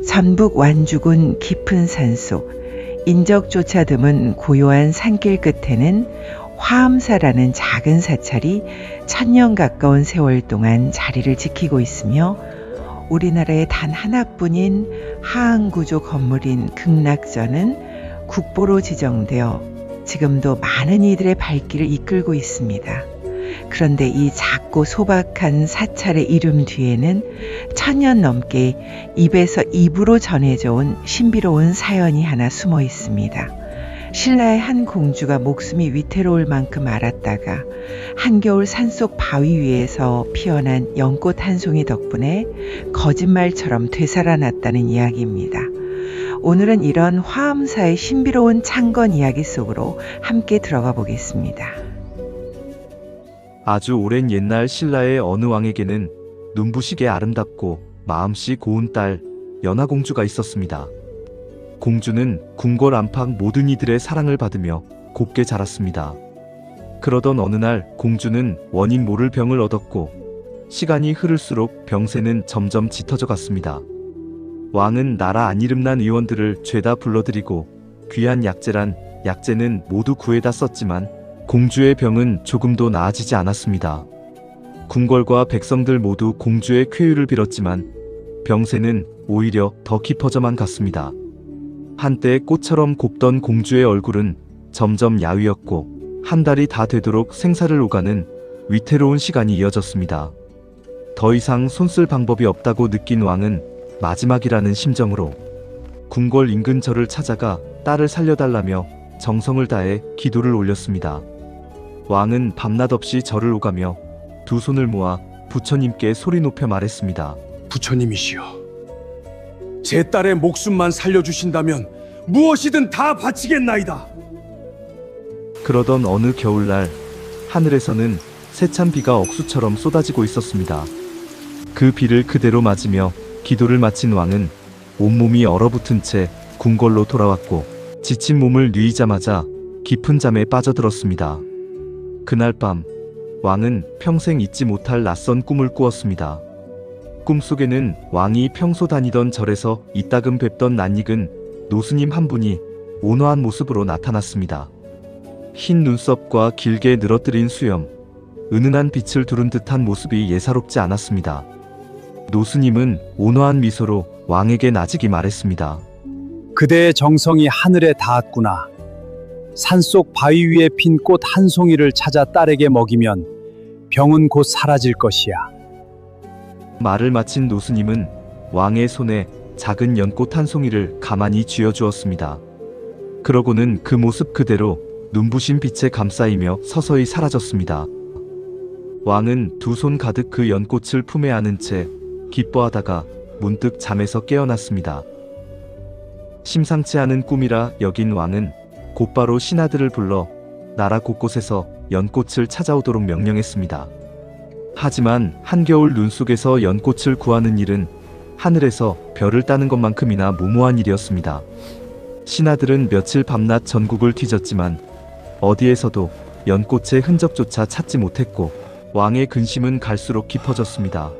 전북 완주군 깊은 산속 인적조차 드문 고요한 산길 끝에는 화엄사라는 작은 사찰이 1000년 가까운 세월 동안 자리를 지키고 있으며 우리나라의 단 하나뿐인 하항구조 건물인 극락전은 국보로 지정되어 지금도 많은 이들의 발길을 이끌고 있습니다. 그런데 이 작고 소박한 사찰의 이름 뒤에는 1000년 넘게 입에서 입으로 전해져 온 신비로운 사연이 하나 숨어 있습니다. 신라의 한 공주가 목숨이 위태로울 만큼 앓았다가 한겨울 산속 바위 위에서 피어난 연꽃 한 송이 덕분에 거짓말처럼 되살아났다는 이야기입니다. 오늘은 이런 화엄사의 신비로운 창건 이야기 속으로 함께 들어가 보겠습니다. 아주 오랜 옛날 신라의 어느 왕에게는 눈부시게 아름답고 마음씨 고운 딸 연화공주가 있었습니다. 공주는 궁궐 안팎 모든 이들의 사랑을 받으며 곱게 자랐습니다. 그러던 어느 날 공주는 원인 모를 병을 얻었고 시간이 흐를수록 병세는 점점 짙어져 갔습니다. 왕은 나라 안이름난 의원들을 죄다 불러들이고 귀한 약재는 모두 구해다 썼지만 공주의 병은 조금도 나아지지 않았습니다. 궁궐과 백성들 모두 공주의 쾌유를 빌었지만 병세는 오히려 더 깊어져만 갔습니다. 한때 꽃처럼 곱던 공주의 얼굴은 점점 야위었고 한 달이 다 되도록 생사를 오가는 위태로운 시간이 이어졌습니다. 더 이상 손쓸 방법이 없다고 느낀 왕은 마지막이라는 심정으로 궁궐 인근 절을 찾아가 딸을 살려달라며 정성을 다해 기도를 올렸습니다. 왕은 밤낮 없이 절을 오가며 두 손을 모아 부처님께 소리 높여 말했습니다. 부처님이시여, 제 딸의 목숨만 살려주신다면 무엇이든 다 바치겠나이다. 그러던 어느 겨울날 하늘에서는 세찬 비가 억수처럼 쏟아지고 있었습니다. 그 비를 그대로 맞으며 기도를 마친 왕은 온몸이 얼어붙은 채 궁궐로 돌아왔고 지친 몸을 누이자마자 깊은 잠에 빠져들었습니다. 그날 밤 왕은 평생 잊지 못할 낯선 꿈을 꾸었습니다. 꿈속에는 왕이 평소 다니던 절에서 이따금 뵙던 낯익은 노스님 한 분이 온화한 모습으로 나타났습니다. 흰 눈썹과 길게 늘어뜨린 수염, 은은한 빛을 두른 듯한 모습이 예사롭지 않았습니다. 노스님은 온화한 미소로 왕에게 나직이 말했습니다. 그대의 정성이 하늘에 닿았구나. 산속 바위 위에 핀 꽃 한 송이를 찾아 딸에게 먹이면 병은 곧 사라질 것이야. 말을 마친 노스님은 왕의 손에 작은 연꽃 한 송이를 가만히 쥐어주었습니다. 그러고는 그 모습 그대로 눈부신 빛에 감싸이며 서서히 사라졌습니다. 왕은 두 손 가득 그 연꽃을 품에 안은 채 기뻐하다가 문득 잠에서 깨어났습니다. 심상치 않은 꿈이라 여긴 왕은 곧바로 신하들을 불러 나라 곳곳에서 연꽃을 찾아오도록 명령했습니다. 하지만 한겨울 눈 속에서 연꽃을 구하는 일은 하늘에서 별을 따는 것만큼이나 무모한 일이었습니다. 신하들은 며칠 밤낮 전국을 뒤졌지만 어디에서도 연꽃의 흔적조차 찾지 못했고 왕의 근심은 갈수록 깊어졌습니다.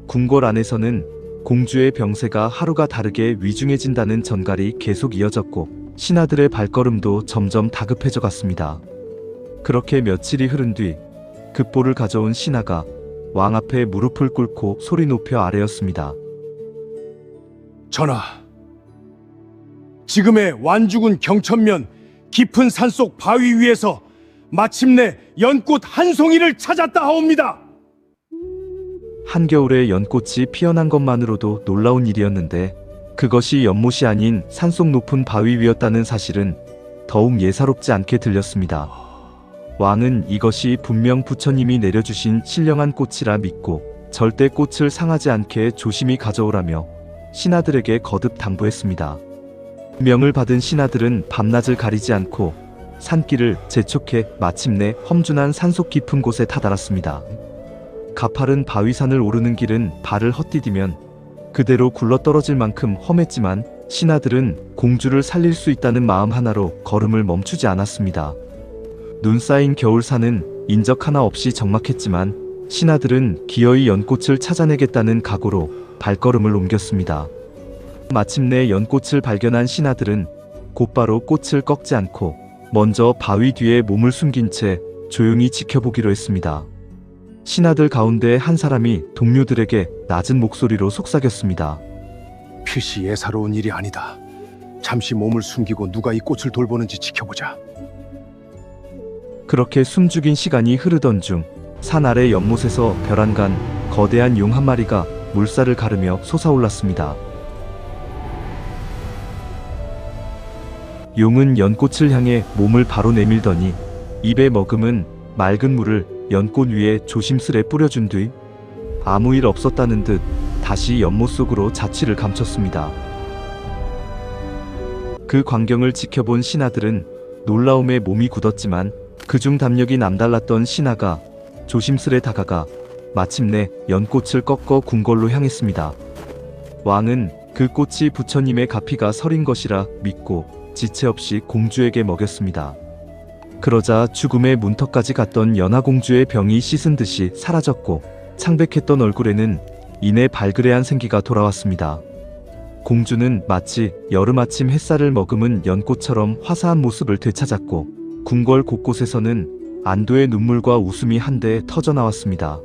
궁궐 안에서는 공주의 병세가 하루가 다르게 위중해진다는 전갈이 계속 이어졌고 신하들의 발걸음도 점점 다급해져 갔습니다. 그렇게 며칠이 흐른 뒤 급보를 가져온 신하가 왕 앞에 무릎을 꿇고 소리 높여 아뢰었습니다. 전하, 지금의 완주군 경천면 깊은 산속 바위 위에서 마침내 연꽃 한 송이를 찾았다 하옵니다. 한겨울에 연꽃이 피어난 것만으로도 놀라운 일이었는데 그것이 연못이 아닌 산속 높은 바위 위였다는 사실은 더욱 예사롭지 않게 들렸습니다. 왕은 이것이 분명 부처님이 내려주신 신령한 꽃이라 믿고 절대 꽃을 상하지 않게 조심히 가져오라며 신하들에게 거듭 당부했습니다. 명을 받은 신하들은 밤낮을 가리지 않고 산길을 재촉해 마침내 험준한 산속 깊은 곳에 다다랐습니다. 가파른 바위산을 오르는 길은 발을 헛디디면 그대로 굴러떨어질 만큼 험했지만 신하들은 공주를 살릴 수 있다는 마음 하나로 걸음을 멈추지 않았습니다. 눈 쌓인 겨울산은 인적 하나 없이 적막했지만 신하들은 기어이 연꽃을 찾아내겠다는 각오로 발걸음을 옮겼습니다. 마침내 연꽃을 발견한 신하들은 곧바로 꽃을 꺾지 않고 먼저 바위 뒤에 몸을 숨긴 채 조용히 지켜보기로 했습니다. 신하들 가운데 한 사람이 동료들에게 낮은 목소리로 속삭였습니다. 필시 예사로운 일이 아니다. 잠시 몸을 숨기고 누가 이 꽃을 돌보는지 지켜보자. 그렇게 숨죽인 시간이 흐르던 중 산 아래 연못에서 벼랑간 거대한 용 한 마리가 물살을 가르며 솟아올랐습니다. 용은 연꽃을 향해 몸을 바로 내밀더니 입에 머금은 맑은 물을 연꽃 위에 조심스레 뿌려준 뒤 아무 일 없었다는 듯 다시 연못 속으로 자취를 감췄습니다. 그 광경을 지켜본 신하들은 놀라움에 몸이 굳었지만 그중 담력이 남달랐던 신하가 조심스레 다가가 마침내 연꽃을 꺾어 궁궐로 향했습니다. 왕은 그 꽃이 부처님의 가피가 서린 것이라 믿고 지체 없이 공주에게 먹였습니다. 그러자 죽음의 문턱까지 갔던 연하공주의 병이 씻은 듯이 사라졌고 창백했던 얼굴에는 이내 발그레한 생기가 돌아왔습니다. 공주는 마치 여름 아침 햇살을 머금은 연꽃처럼 화사한 모습을 되찾았고 궁궐 곳곳에서는 안도의 눈물과 웃음이 한데 터져나왔습니다.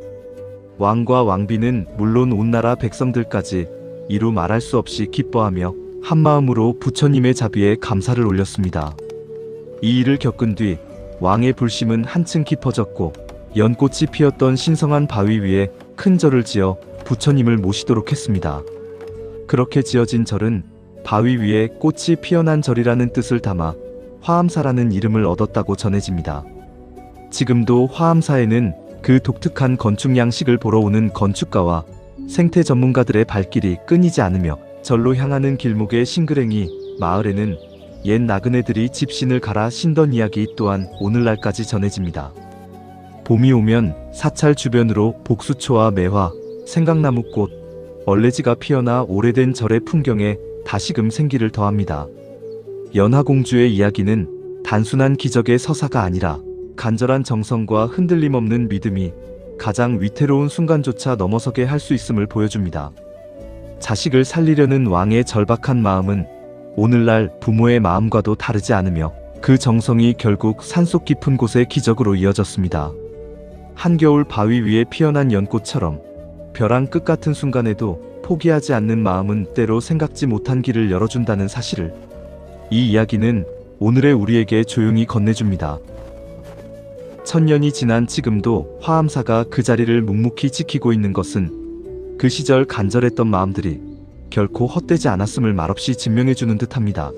왕과 왕비는 물론 온 나라 백성들까지 이루 말할 수 없이 기뻐하며 한마음으로 부처님의 자비에 감사를 올렸습니다. 이 일을 겪은 뒤 왕의 불심은 한층 깊어졌고 연꽃이 피었던 신성한 바위 위에 큰 절을 지어 부처님을 모시도록 했습니다. 그렇게 지어진 절은 바위 위에 꽃이 피어난 절이라는 뜻을 담아 화암사라는 이름을 얻었다고 전해집니다. 지금도 화암사에는 그 독특한 건축 양식을 보러 오는 건축가와 생태 전문가들의 발길이 끊이지 않으며 절로 향하는 길목의 싱그랭이 마을에는 옛 나그네들이 집신을 갈아 신던 이야기 또한 오늘날까지 전해집니다. 봄이 오면 사찰 주변으로 복수초와 매화, 생강나무꽃, 얼레지가 피어나 오래된 절의 풍경에 다시금 생기를 더합니다. 연하공주의 이야기는 단순한 기적의 서사가 아니라 간절한 정성과 흔들림 없는 믿음이 가장 위태로운 순간조차 넘어서게 할 수 있음을 보여줍니다. 자식을 살리려는 왕의 절박한 마음은 오늘날 부모의 마음과도 다르지 않으며 그 정성이 결국 산속 깊은 곳의 기적으로 이어졌습니다. 한겨울 바위 위에 피어난 연꽃처럼 벼랑 끝 같은 순간에도 포기하지 않는 마음은 때로 생각지 못한 길을 열어준다는 사실을 이 이야기는 오늘의 우리에게 조용히 건네줍니다. 천년이 지난 지금도 화암사가 그 자리를 묵묵히 지키고 있는 것은 그 시절 간절했던 마음들이 결코 헛되지 않았음을 말없이 증명해주는 듯합니다.